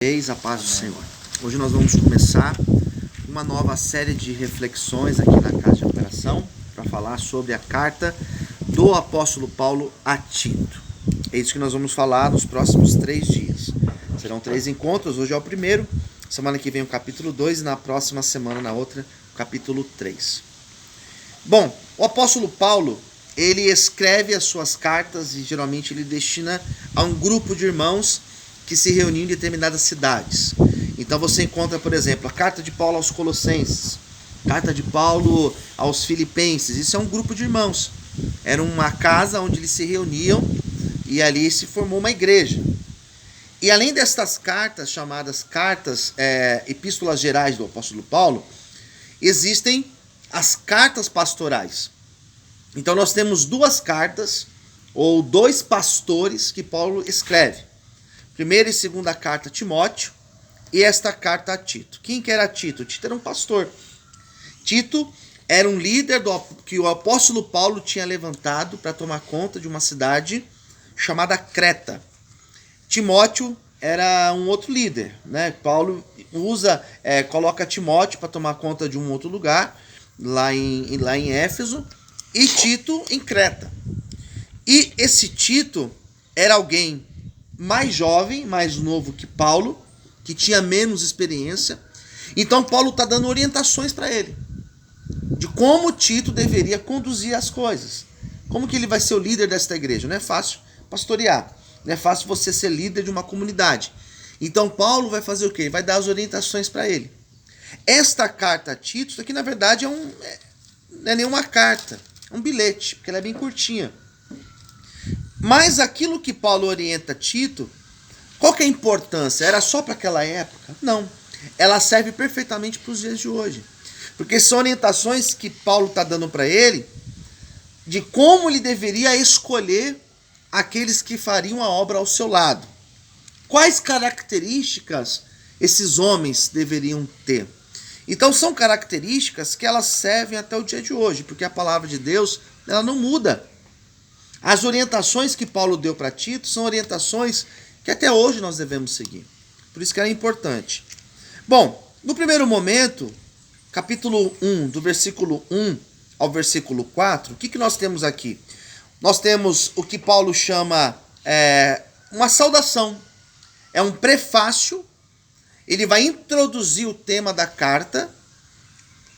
A paz do Senhor. Hoje nós vamos começar uma nova série de reflexões aqui na Casa de Operação para falar sobre a carta do apóstolo Paulo a Tito. É isso que nós vamos falar nos próximos 3 dias. Serão 3 encontros, hoje é o primeiro, semana que vem o capítulo 2 e na próxima semana, na outra, o capítulo 3. Bom, o apóstolo Paulo, ele escreve as suas cartas e geralmente ele destina a um grupo de irmãos que se reuniam em determinadas cidades. Então você encontra, por exemplo, a carta de Paulo aos Colossenses, carta de Paulo aos Filipenses. Isso é um grupo de irmãos. Era uma casa onde eles se reuniam e ali se formou uma igreja. E além destas cartas, chamadas cartas, epístolas gerais do apóstolo Paulo, existem as cartas pastorais. Então nós temos 2 cartas, ou 2 pastores que Paulo escreve. Primeira e segunda carta a Timóteo e esta carta a Tito. Quem que era Tito? Tito era um pastor. Tito era um líder que o apóstolo Paulo tinha levantado para tomar conta de uma cidade chamada Creta. Timóteo era um outro líder, né? Paulo coloca Timóteo para tomar conta de um outro lugar, lá em Éfeso, e Tito em Creta. E esse Tito era alguém mais jovem, mais novo que Paulo, que tinha menos experiência. Então Paulo está dando orientações para ele, de como Tito deveria conduzir as coisas. Como que ele vai ser o líder desta igreja? Não é fácil pastorear, não é fácil você ser líder de uma comunidade. Então Paulo vai fazer o quê? Ele vai dar as orientações para ele. Esta carta a Tito, isso aqui na verdade não é nenhuma carta, é um bilhete, porque ela é bem curtinha. Mas aquilo que Paulo orienta Tito, qual que é a importância? Era só para aquela época? Não. Ela serve perfeitamente para os dias de hoje. Porque são orientações que Paulo está dando para ele de como ele deveria escolher aqueles que fariam a obra ao seu lado. Quais características esses homens deveriam ter? Então são características que elas servem até o dia de hoje, porque a palavra de Deus ela não muda. As orientações que Paulo deu para Tito são orientações que até hoje nós devemos seguir. Por isso que é importante. Bom, no primeiro momento, capítulo 1, do versículo 1 ao versículo 4, o que nós temos aqui? Nós temos o que Paulo chama uma saudação. É um prefácio. Ele vai introduzir o tema da carta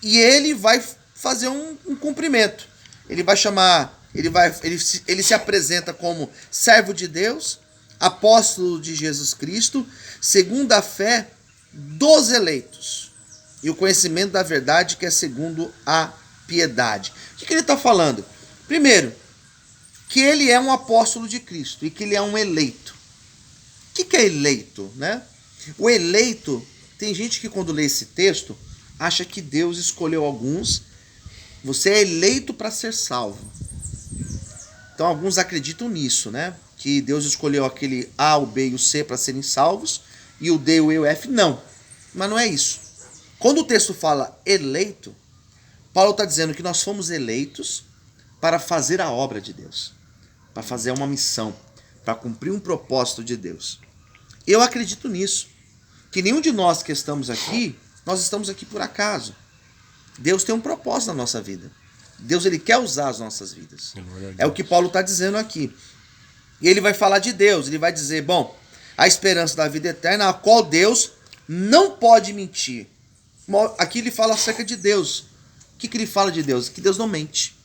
e ele vai fazer um cumprimento. Ele vai chamar... Ele se apresenta como servo de Deus, apóstolo de Jesus Cristo, segundo a fé dos eleitos e o conhecimento da verdade que é segundo a piedade. O que ele está falando? Primeiro, que ele é um apóstolo de Cristo e que ele é um eleito. O que é eleito, né? O eleito, tem gente que quando lê esse texto acha que Deus escolheu alguns. Você é eleito para ser salvo. Então alguns acreditam nisso, né? Que Deus escolheu aquele A, o B e o C para serem salvos, e o D, o E e o F não. Mas não é isso. Quando o texto fala eleito, Paulo está dizendo que nós fomos eleitos para fazer a obra de Deus, para fazer uma missão, para cumprir um propósito de Deus. Eu acredito nisso, que nenhum de nós que estamos aqui, nós estamos aqui por acaso. Deus tem um propósito na nossa vida. Deus ele quer usar as nossas vidas. É o que Paulo está dizendo aqui. E ele vai falar de Deus. Ele vai dizer, bom, a esperança da vida eterna, a qual Deus não pode mentir. Aqui ele fala acerca de Deus. O que ele fala de Deus? Que Deus não mente.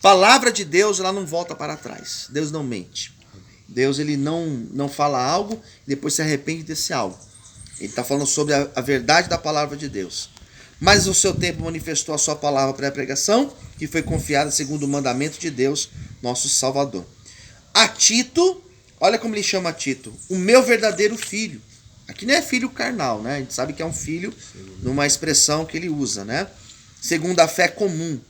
Palavra de Deus, ela não volta para trás. Deus não mente. Deus ele não fala algo e depois se arrepende desse algo. Ele está falando sobre a verdade da palavra de Deus. Mas o seu tempo manifestou a sua palavra para a pregação, que foi confiada segundo o mandamento de Deus, nosso Salvador. A Tito, olha como ele chama Tito, o meu verdadeiro filho. Aqui não é filho carnal, né? A gente sabe que é um filho numa expressão que ele usa, né? Segundo a fé comum.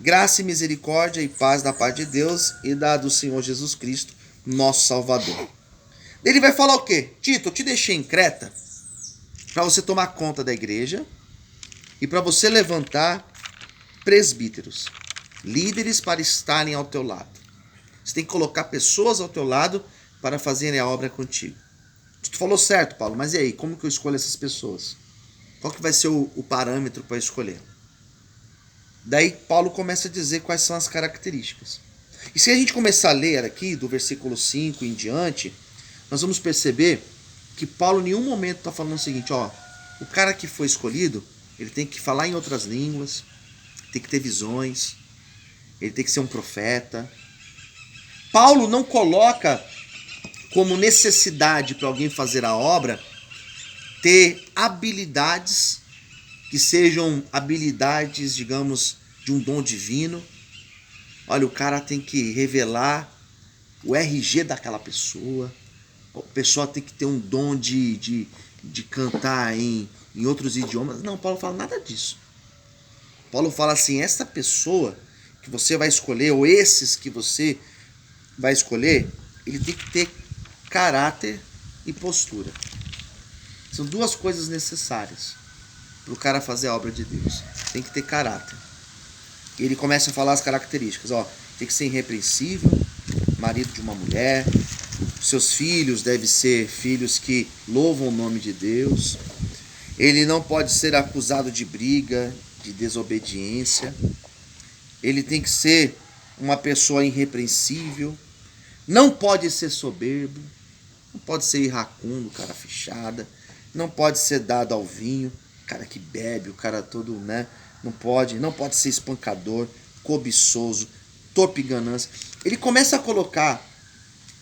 Graça e misericórdia e paz da parte de Deus e da do Senhor Jesus Cristo, nosso Salvador. Ele vai falar o quê? Tito, eu te deixei em Creta para você tomar conta da igreja, e para você levantar presbíteros, líderes para estarem ao teu lado. Você tem que colocar pessoas ao teu lado para fazerem a obra contigo. Tu falou certo, Paulo, mas e aí, como que eu escolho essas pessoas? Qual que vai ser o parâmetro para escolher? Daí Paulo começa a dizer quais são as características. E se a gente começar a ler aqui, do versículo 5 em diante, nós vamos perceber que Paulo em nenhum momento está falando o seguinte, ó, o cara que foi escolhido, ele tem que falar em outras línguas, tem que ter visões, ele tem que ser um profeta. Paulo não coloca como necessidade para alguém fazer a obra ter habilidades que sejam habilidades, digamos, de um dom divino. Olha, o cara tem que revelar o RG daquela pessoa. A pessoa tem que ter um dom de cantar em outros idiomas. Não, Paulo fala nada disso. Paulo fala assim, essa pessoa que você vai escolher, ou esses que você vai escolher, ele tem que ter caráter e postura. São duas coisas necessárias para o cara fazer a obra de Deus. Tem que ter caráter. E ele começa a falar as características. Ó, tem que ser irrepreensível, marido de uma mulher. Seus filhos devem ser filhos que louvam o nome de Deus. Ele não pode ser acusado de briga, de desobediência. Ele tem que ser uma pessoa irrepreensível. Não pode ser soberbo. Não pode ser iracundo, cara fechada. Não pode ser dado ao vinho, cara que bebe, o cara todo, né? Não pode ser espancador, cobiçoso, torpe e ganância. Ele começa a colocar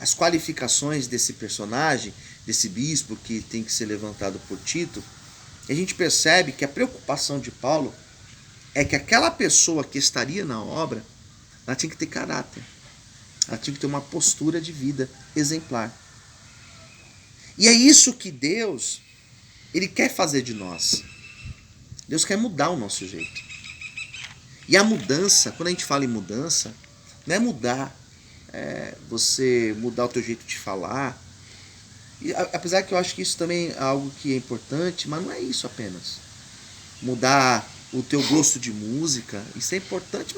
as qualificações desse personagem, desse bispo que tem que ser levantado por Tito. E a gente percebe que a preocupação de Paulo é que aquela pessoa que estaria na obra, ela tinha que ter caráter. Ela tinha que ter uma postura de vida exemplar. E é isso que Deus, Ele quer fazer de nós. Deus quer mudar o nosso jeito. E a mudança, quando a gente fala em mudança, não é mudar, você mudar o teu jeito de falar. E, apesar que eu acho que isso também é algo que é importante, mas não é isso apenas. Mudar o teu gosto de música, isso é importante,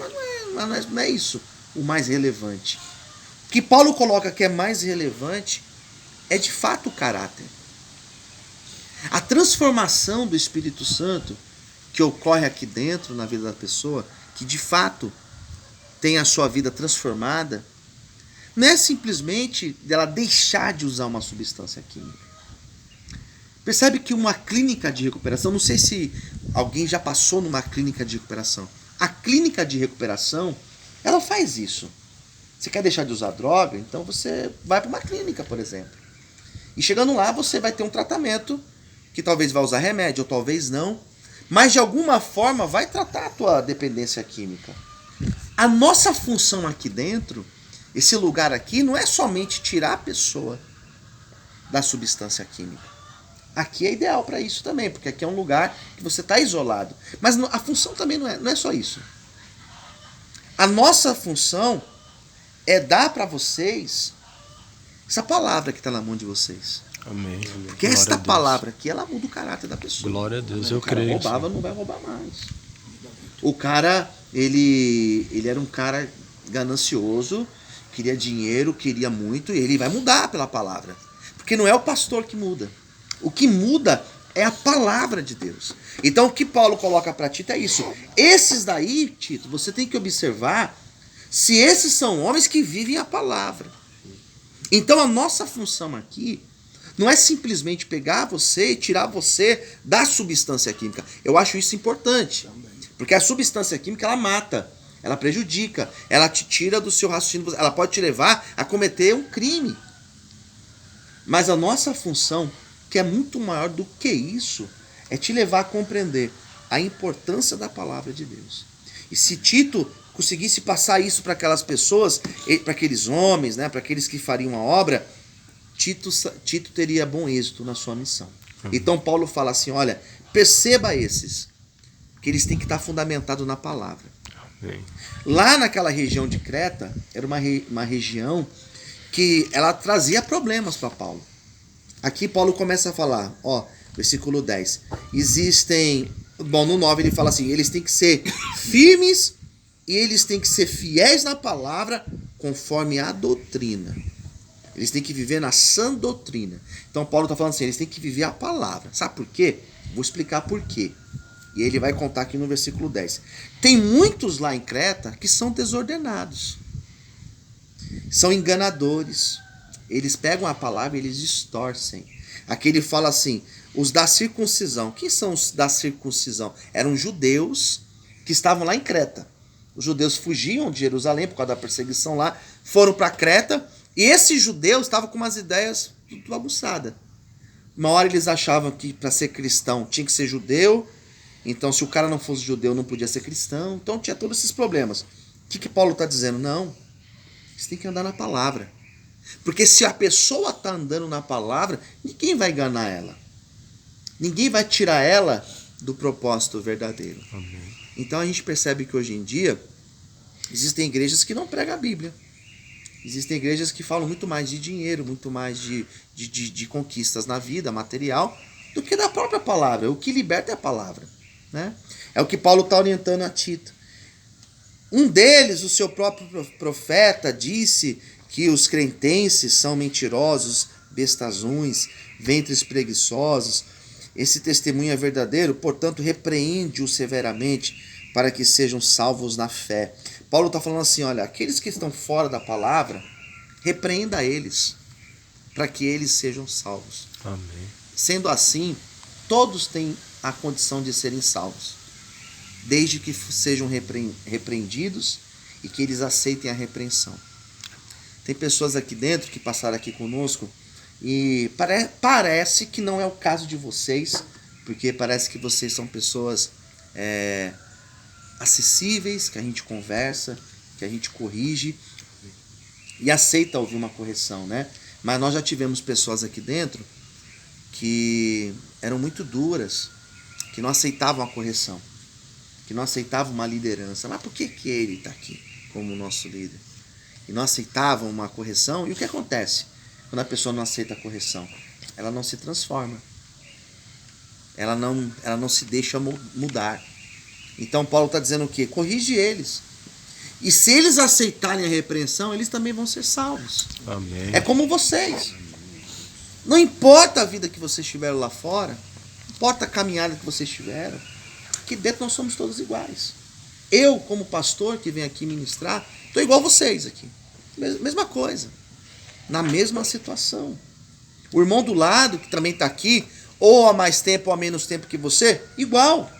mas não é isso o mais relevante. O que Paulo coloca que é mais relevante é de fato o caráter. A transformação do Espírito Santo que ocorre aqui dentro na vida da pessoa, que de fato tem a sua vida transformada, não é simplesmente dela deixar de usar uma substância química. Percebe que uma clínica de recuperação, não sei se alguém já passou numa clínica de recuperação. A clínica de recuperação, ela faz isso. Você quer deixar de usar droga? Então você vai para uma clínica, por exemplo. E chegando lá, você vai ter um tratamento que talvez vá usar remédio, ou talvez não, mas de alguma forma vai tratar a tua dependência química. A nossa função aqui dentro, esse lugar aqui, não é somente tirar a pessoa da substância química. Aqui é ideal para isso também, porque aqui é um lugar que você está isolado. Mas a função também não é só isso. A nossa função é dar para vocês essa palavra que está na mão de vocês. Amém. Porque esta palavra aqui, ela muda o caráter da pessoa. Glória a Deus, eu creio. O cara roubava, não vai roubar mais. O cara, ele era um cara ganancioso, queria dinheiro, queria muito, e ele vai mudar pela palavra. Porque não é o pastor que muda. O que muda é a palavra de Deus. Então o que Paulo coloca para Tito é isso. Esses daí, Tito, você tem que observar se esses são homens que vivem a palavra. Então a nossa função aqui não é simplesmente pegar você e tirar você da substância química. Eu acho isso importante. Porque a substância química, ela mata, ela prejudica, ela te tira do seu raciocínio, ela pode te levar a cometer um crime. Mas a nossa função, que é muito maior do que isso, é te levar a compreender a importância da palavra de Deus. E se Tito conseguisse passar isso para aquelas pessoas, para aqueles homens, né, para aqueles que fariam a obra, Tito teria bom êxito na sua missão. Então Paulo fala assim, olha, perceba esses, que eles têm que estar fundamentados na palavra. Amém. Lá naquela região de Creta, era uma região que ela trazia problemas para Paulo. Aqui Paulo começa a falar, ó, versículo 10. No 9 ele fala assim, eles têm que ser firmes e eles têm que ser fiéis na palavra conforme a doutrina. Eles têm que viver na sã doutrina. Então Paulo está falando assim, eles têm que viver a palavra. Sabe por quê? Vou explicar por quê. E ele vai contar aqui no versículo 10. Tem muitos lá em Creta que são desordenados. São enganadores. Eles pegam a palavra e eles distorcem. Aqui ele fala assim, os da circuncisão. Quem são os da circuncisão? Eram judeus que estavam lá em Creta. Os judeus fugiam de Jerusalém por causa da perseguição lá, foram para Creta, e esses judeus estavam com umas ideias tudo aguçadas. Uma hora eles achavam que para ser cristão tinha que ser judeu, então se o cara não fosse judeu não podia ser cristão, então tinha todos esses problemas. O que Paulo está dizendo? Não, você tem que andar na palavra. Porque se a pessoa está andando na palavra, ninguém vai enganar ela. Ninguém vai tirar ela do propósito verdadeiro. Amém. Então a gente percebe que hoje em dia existem igrejas que não pregam a Bíblia. Existem igrejas que falam muito mais de dinheiro, muito mais de conquistas na vida, material, do que da própria palavra. O que liberta é a palavra, né? É o que Paulo está orientando a Tito. Um deles, o seu próprio profeta, disse que os cretenses são mentirosos, bestazuns, ventres preguiçosos. Esse testemunho é verdadeiro, portanto, repreende-os severamente para que sejam salvos na fé. Paulo está falando assim, olha, aqueles que estão fora da palavra, repreenda eles, para que eles sejam salvos. Amém. Sendo assim, todos têm a condição de serem salvos, desde que sejam repreendidos e que eles aceitem a repreensão. Tem pessoas aqui dentro que passaram aqui conosco e parece que não é o caso de vocês, porque parece que vocês são pessoas acessíveis, que a gente conversa, que a gente corrige e aceita ouvir uma correção, né? Mas nós já tivemos pessoas aqui dentro que eram muito duras, que não aceitavam a correção, que não aceitavam uma liderança. Mas por que ele está aqui como nosso líder? E não aceitavam uma correção. E o que acontece quando a pessoa não aceita a correção? Ela não se transforma. Ela não se deixa mudar. Então Paulo está dizendo o quê? Corrige eles. E se eles aceitarem a repreensão, eles também vão ser salvos. Amém. É como vocês. Não importa a vida que vocês tiveram lá fora, não importa a caminhada que vocês tiveram, aqui dentro nós somos todos iguais. Eu, como pastor que venho aqui ministrar, estou igual a vocês aqui. Mesma coisa. Na mesma situação. O irmão do lado, que também está aqui, ou há mais tempo ou há menos tempo que você, igual.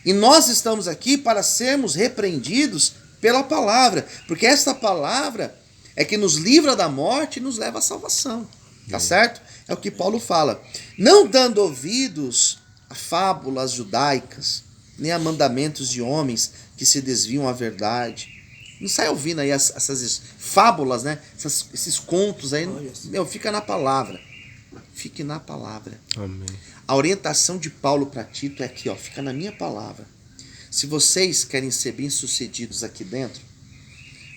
E nós estamos aqui para sermos repreendidos pela palavra, porque esta palavra é que nos livra da morte e nos leva à salvação. Tá certo? É o que Paulo fala. Não dando ouvidos a fábulas judaicas, nem a mandamentos de homens que se desviam à verdade. Não sai ouvindo aí essas fábulas, né? Esses contos aí. Meu, fica na palavra. Fique na palavra. Amém. A orientação de Paulo para Tito é aqui, ó, fica na minha palavra. Se vocês querem ser bem-sucedidos aqui dentro,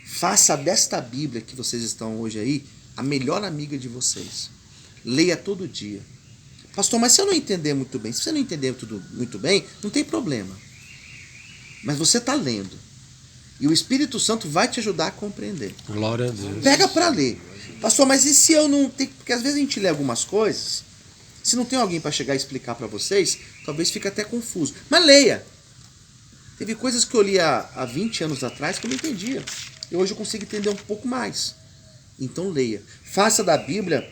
faça desta Bíblia que vocês estão hoje aí a melhor amiga de vocês. Leia todo dia. Pastor, mas se eu não entender muito bem, se você não entender tudo muito bem, não tem problema. Mas você está lendo. E o Espírito Santo vai te ajudar a compreender. Glória a Deus. Pega para ler. Pastor, mas e se eu não tenho... Porque às vezes a gente lê algumas coisas, se não tem alguém para chegar e explicar para vocês, talvez fique até confuso. Mas leia. Teve coisas que eu li há 20 anos atrás que eu não entendia. E hoje eu consigo entender um pouco mais. Então leia. Faça da Bíblia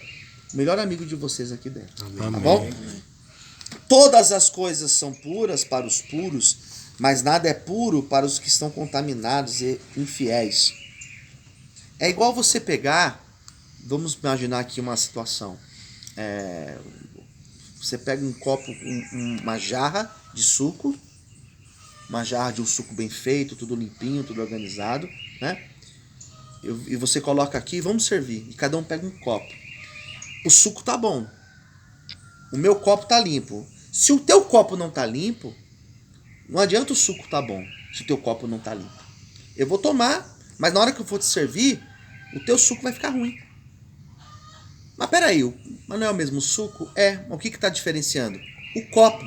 o melhor amigo de vocês aqui dentro. Amém. Tá bom? Todas as coisas são puras para os puros, mas nada é puro para os que estão contaminados e infiéis. É igual você pegar, vamos imaginar aqui uma situação. Você pega um copo, uma jarra de suco, uma jarra de um suco bem feito, tudo limpinho, tudo organizado, né? E você coloca aqui, vamos servir. E cada um pega um copo. O suco tá bom. O meu copo tá limpo. Se o teu copo não tá limpo, não adianta o suco tá bom, se o teu copo não tá limpo. Eu vou tomar, mas na hora que eu for te servir, o teu suco vai ficar ruim. Mas peraí, mas não é o mesmo suco? É, mas o que tá diferenciando? O copo.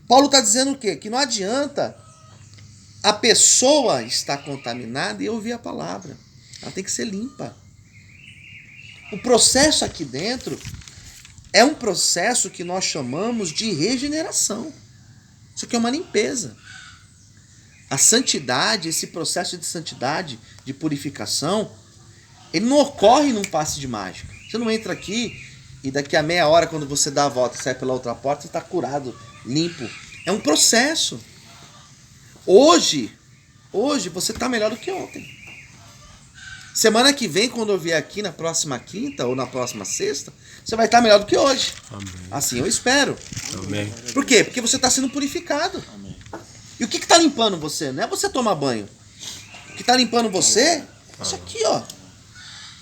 Paulo tá dizendo o quê? Que não adianta a pessoa estar contaminada e ouvir a palavra. Ela tem que ser limpa. O processo aqui dentro é um processo que nós chamamos de regeneração. Isso aqui é uma limpeza. A santidade, esse processo de santidade, de purificação, ele não ocorre num passe de mágica. Você não entra aqui e daqui a meia hora, quando você dá a volta e sai pela outra porta, você está curado, limpo. É um processo. Hoje você está melhor do que ontem. Semana que vem, quando eu vier aqui na próxima quinta ou na próxima sexta, você vai estar melhor do que hoje. Amém. Assim eu espero. Amém. Por quê? Porque você está sendo purificado. Amém. E o que está limpando você? Não é você tomar banho. O que está limpando você é isso aqui, ó.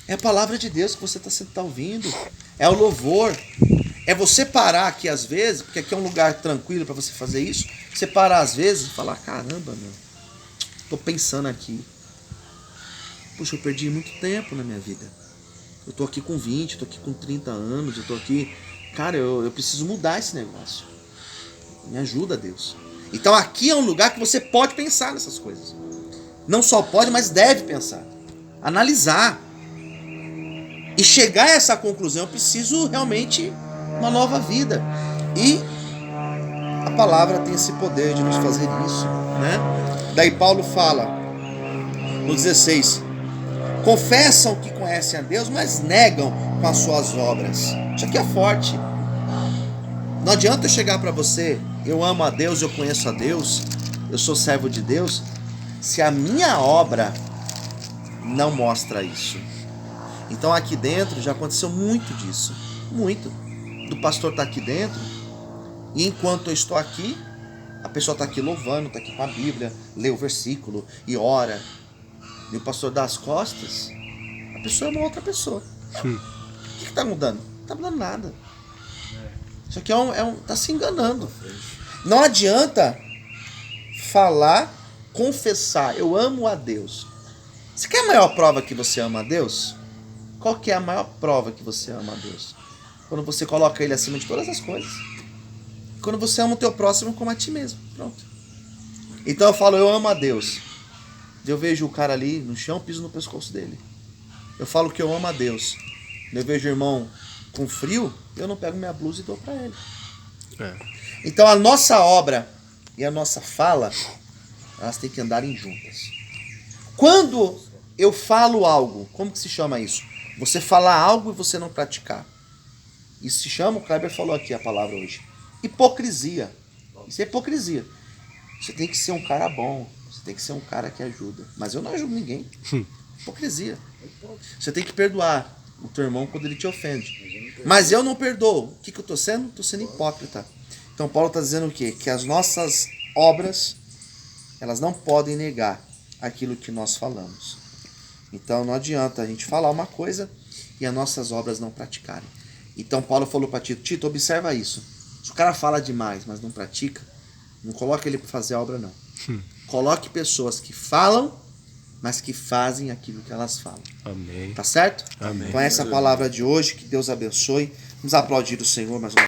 É a palavra de Deus que você está ouvindo. É o louvor. É você parar aqui às vezes, porque aqui é um lugar tranquilo para você fazer isso. Você parar às vezes e falar, caramba, meu, tô pensando aqui. Puxa, eu perdi muito tempo na minha vida. Eu tô aqui com 20, eu tô aqui com 30 anos, eu tô aqui... Cara, eu preciso mudar esse negócio. Me ajuda, Deus. Então aqui é um lugar que você pode pensar nessas coisas. Não só pode, mas deve pensar. Analisar. E chegar a essa conclusão, eu preciso realmente uma nova vida. E a palavra tem esse poder de nos fazer isso, né? Daí Paulo fala no 16: confessam que conhecem a Deus, mas negam com as suas obras. Isso aqui é forte. Não adianta eu chegar para você, eu amo a Deus, eu conheço a Deus, eu sou servo de Deus, se a minha obra não mostra isso. Então aqui dentro já aconteceu muito disso. Muito. Do pastor estar aqui dentro, e enquanto eu estou aqui, a pessoa está aqui louvando, está aqui com a Bíblia, lê o versículo e ora. E o pastor dá as costas, a pessoa é uma outra pessoa. O que está mudando? Não está mudando nada. Isso aqui tá se enganando. Não adianta falar, confessar, eu amo a Deus. Você quer a maior prova que você ama a Deus? Qual que é a maior prova que você ama a Deus? Quando você coloca Ele acima de todas as coisas. Quando você ama o teu próximo como a ti mesmo. Pronto. Então eu falo, eu amo a Deus. Eu vejo o cara ali no chão, piso no pescoço dele. Eu falo que eu amo a Deus. Eu vejo o irmão com frio, eu não pego minha blusa e dou para ele. Então a nossa obra e a nossa fala, elas têm que andarem juntas. Quando eu falo algo, como que se chama isso? Você falar algo e você não praticar. Isso se chama, o Kleber falou aqui a palavra hoje, hipocrisia. Isso é hipocrisia. Você tem que ser um cara bom, você tem que ser um cara que ajuda. Mas eu não ajudo ninguém. Hipocrisia. Você tem que perdoar o teu irmão quando ele te ofende. Mas eu não perdoo. O que eu estou sendo? Estou sendo hipócrita. Então Paulo está dizendo o quê? Que as nossas obras, elas não podem negar aquilo que nós falamos. Então não adianta a gente falar uma coisa e as nossas obras não praticarem. Então Paulo falou para Tito, Tito, observa isso. Se o cara fala demais, mas não pratica, não coloque ele para fazer a obra, não. Coloque pessoas que falam, mas que fazem aquilo que elas falam. Amém. Tá certo? Amém. Com essa palavra de hoje, que Deus abençoe. Vamos aplaudir o Senhor mais uma vez.